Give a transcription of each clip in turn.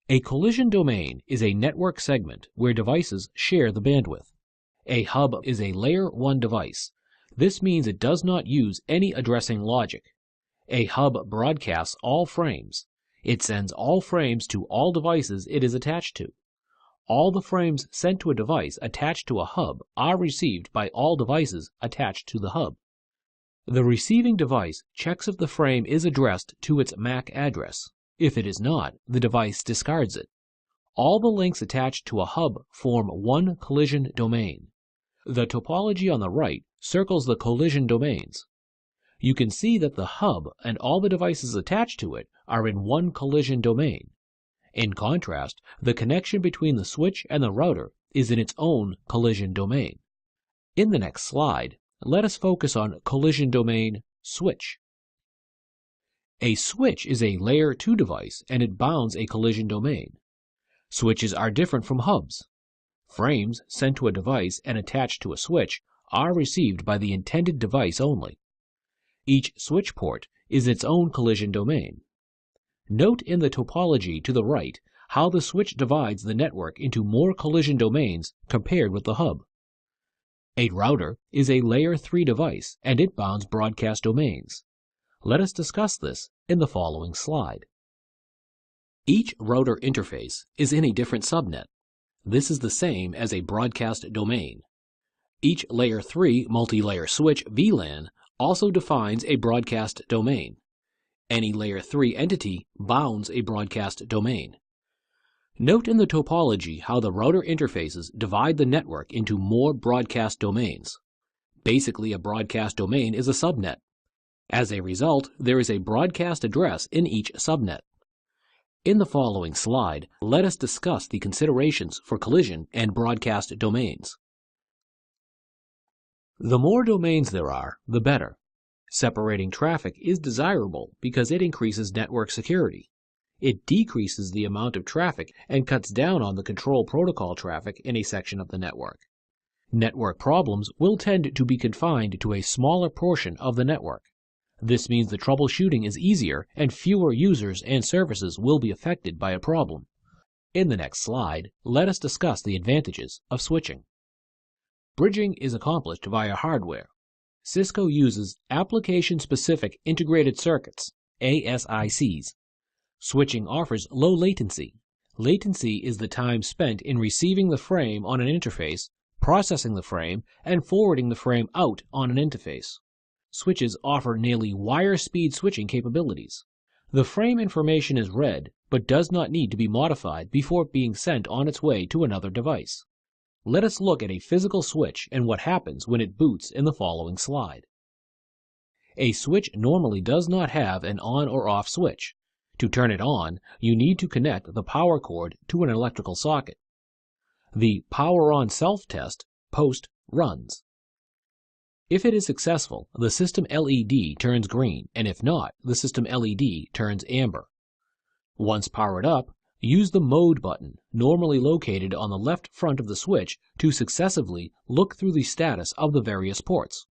A collision domain is a network segment where devices share the bandwidth. A hub is a Layer 1 device. This means it does not use any addressing logic. A hub broadcasts all frames. It sends all frames to all devices it is attached to. All the frames sent to a device attached to a hub are received by all devices attached to the hub. The receiving device checks if the frame is addressed to its MAC address. If it is not, the device discards it. All the links attached to a hub form one collision domain. The topology on the right circles the collision domains. You can see that the hub and all the devices attached to it are in one collision domain. In contrast, the connection between the switch and the router is in its own collision domain. In the next slide, let us focus on collision domain switch. A switch is a Layer 2 device and it bounds a collision domain. Switches are different from hubs. Frames sent to a device and attached to a switch are received by the intended device only. Each switch port is its own collision domain. Note in the topology to the right how the switch divides the network into more collision domains compared with the hub. A router is a Layer 3 device and it bounds broadcast domains. Let us discuss this in the following slide. Each router interface is in a different subnet. This is the same as a broadcast domain. Each Layer 3 multi-layer switch VLAN also defines a broadcast domain. Any Layer 3 entity bounds a broadcast domain. Note in the topology how the router interfaces divide the network into more broadcast domains. Basically, a broadcast domain is a subnet. As a result, there is a broadcast address in each subnet. In the following slide, let us discuss the considerations for collision and broadcast domains. The more domains there are, the better. Separating traffic is desirable because it increases network security. It decreases the amount of traffic and cuts down on the control protocol traffic in a section of the network. Network problems will tend to be confined to a smaller portion of the network. This means the troubleshooting is easier and fewer users and services will be affected by a problem. In the next slide, let us discuss the advantages of switching. Bridging is accomplished via hardware. Cisco uses Application-Specific Integrated Circuits, ASICs. Switching offers low latency. Latency is the time spent in receiving the frame on an interface, processing the frame, and forwarding the frame out on an interface. Switches offer nearly wire-speed switching capabilities. The frame information is read, but does not need to be modified before being sent on its way to another device. Let us look at a physical switch and what happens when it boots in the following slide. A switch normally does not have an on or off switch. To turn it on, you need to connect the power cord to an electrical socket. The Power On Self-Test post runs. If it is successful, the system LED turns green, and if not, the system LED turns amber. Once powered up, use the Mode button, normally located on the left front of the switch, to successively look through the status of the various ports.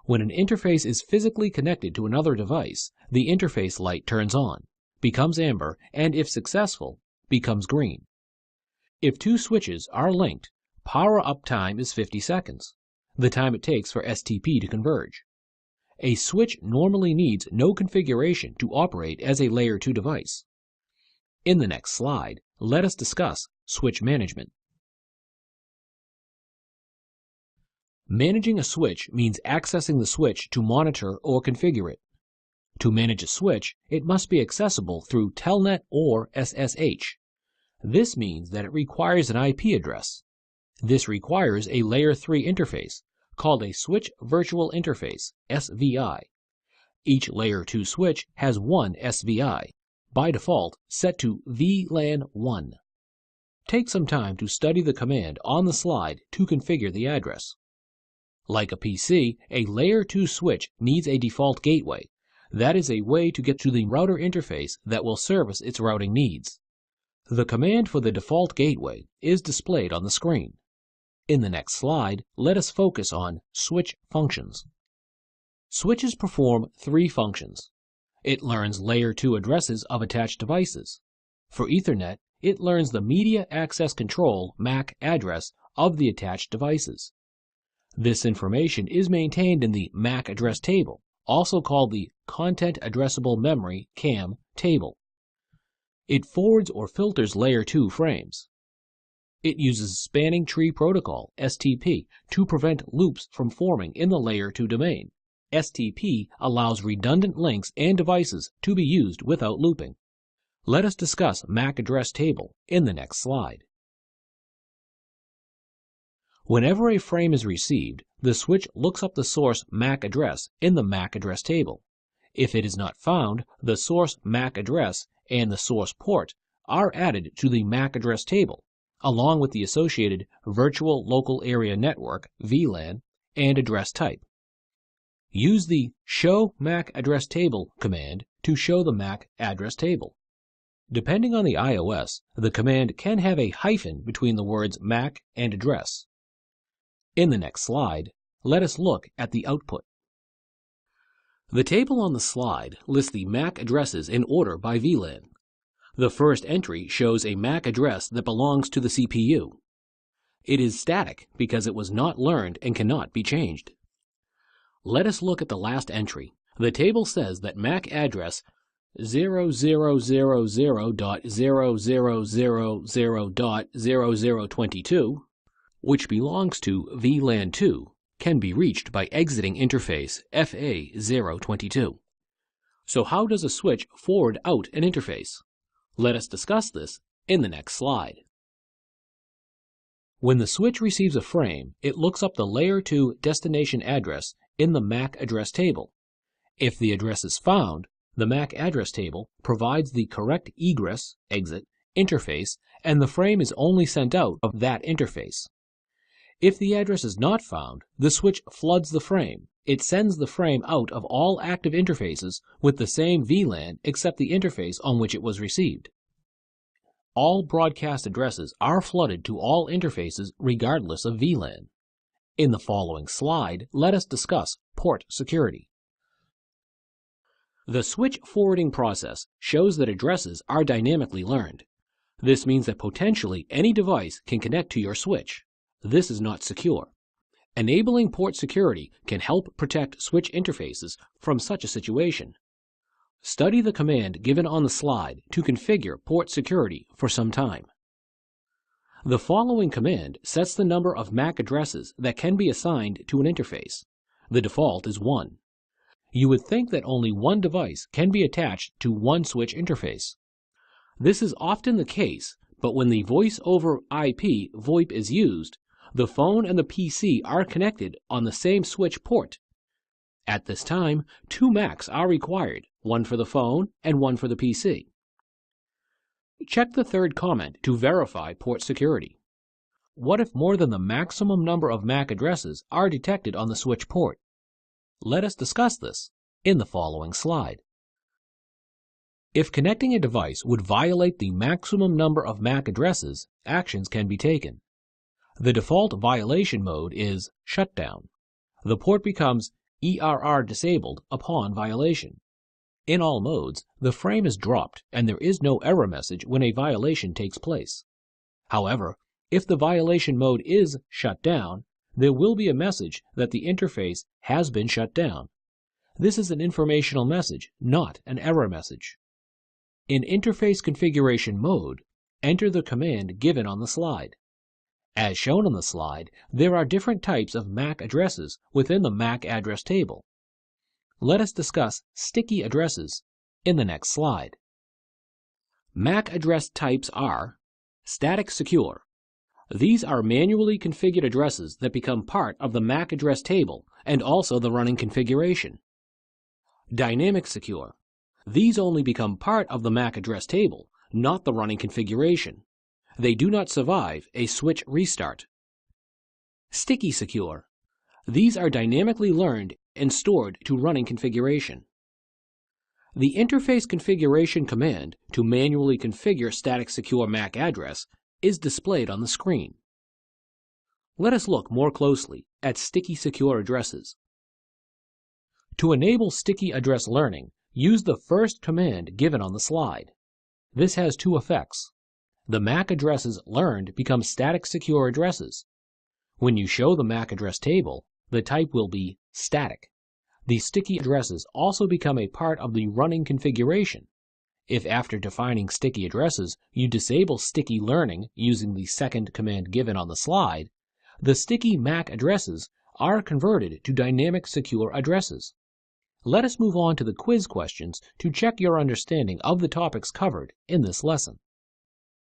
When an interface is physically connected to another device, the interface light turns on, becomes amber, and if successful, becomes green. If two switches are linked, power-up time is 50 seconds, the time it takes for STP to converge. A switch normally needs no configuration to operate as a Layer 2 device. In the next slide, let us discuss switch management. Managing a switch means accessing the switch to monitor or configure it. To manage a switch, it must be accessible through Telnet or SSH. This means that it requires an IP address. This requires a Layer 3 interface, called a Switch Virtual Interface, SVI. Each Layer 2 switch has one SVI, by default set to VLAN 1. Take some time to study the command on the slide to configure the address. Like a PC, a Layer 2 switch needs a default gateway. That is a way to get to the router interface that will service its routing needs. The command for the default gateway is displayed on the screen. In the next slide, let us focus on switch functions. Switches perform three functions. It learns Layer 2 addresses of attached devices. For Ethernet, it learns the Media Access Control MAC address of the attached devices. This information is maintained in the MAC address table, also called the Content Addressable Memory CAM table. It forwards or filters Layer 2 frames. It uses Spanning Tree Protocol, STP, to prevent loops from forming in the Layer 2 domain. STP allows redundant links and devices to be used without looping. Let us discuss MAC address table in the next slide. Whenever a frame is received, the switch looks up the source MAC address in the MAC address table. If it is not found, the source MAC address and the source port are added to the MAC address table, along with the associated Virtual Local Area Network (VLAN) and address type. Use the Show MAC Address Table command to show the MAC address table. Depending on the iOS, the command can have a hyphen between the words MAC and address. In the next slide, let us look at the output. The table on the slide lists the MAC addresses in order by VLAN. The first entry shows a MAC address that belongs to the CPU. It is static because it was not learned and cannot be changed. Let us look at the last entry. The table says that MAC address 0000.0000.0022, which belongs to VLAN 2, can be reached by exiting interface FA022. So how does a switch forward out an interface? Let us discuss this in the next slide. When the switch receives a frame, it looks up the Layer 2 destination address in the MAC address table. If the address is found, the MAC address table provides the correct egress (exit) interface, and the frame is only sent out of that interface. If the address is not found, the switch floods the frame. It sends the frame out of all active interfaces with the same VLAN except the interface on which it was received. All broadcast addresses are flooded to all interfaces regardless of VLAN. In the following slide, let us discuss port security. The switch forwarding process shows that addresses are dynamically learned. This means that potentially any device can connect to your switch. This is not secure. Enabling port security can help protect switch interfaces from such a situation. Study the command given on the slide to configure port security for some time. The following command sets the number of MAC addresses that can be assigned to an interface. The default is 1. You would think that only one device can be attached to one switch interface. This is often the case, but when the Voice over IP VoIP is used, the phone and the PC are connected on the same switch port. At this time, 2 MACs are required, one for the phone and one for the PC. Check the third comment to verify port security. What if more than the maximum number of MAC addresses are detected on the switch port? Let us discuss this in the following slide. If connecting a device would violate the maximum number of MAC addresses, actions can be taken. The default violation mode is shutdown. The port becomes ERR disabled upon violation. In all modes, the frame is dropped and there is no error message when a violation takes place. However, if the violation mode is shut down, there will be a message that the interface has been shut down. This is an informational message, not an error message. In interface configuration mode, enter the command given on the slide. As shown on the slide, there are different types of MAC addresses within the MAC address table. Let us discuss sticky addresses in the next slide. MAC address types are static secure. These are manually configured addresses that become part of the MAC address table and also the running configuration. Dynamic secure. These only become part of the MAC address table, not the running configuration. They do not survive a switch restart. Sticky secure. These are dynamically learned and stored to running configuration. The interface configuration command to manually configure static secure MAC address is displayed on the screen. Let us look more closely at sticky secure addresses. To enable sticky address learning, use the first command given on the slide. This has 2 effects. The MAC addresses learned become static secure addresses. When you show the MAC address table, the type will be static. The sticky addresses also become a part of the running configuration. If after defining sticky addresses you disable sticky learning using the second command given on the slide, the sticky MAC addresses are converted to dynamic secure addresses. Let us move on to the quiz questions to check your understanding of the topics covered in this lesson.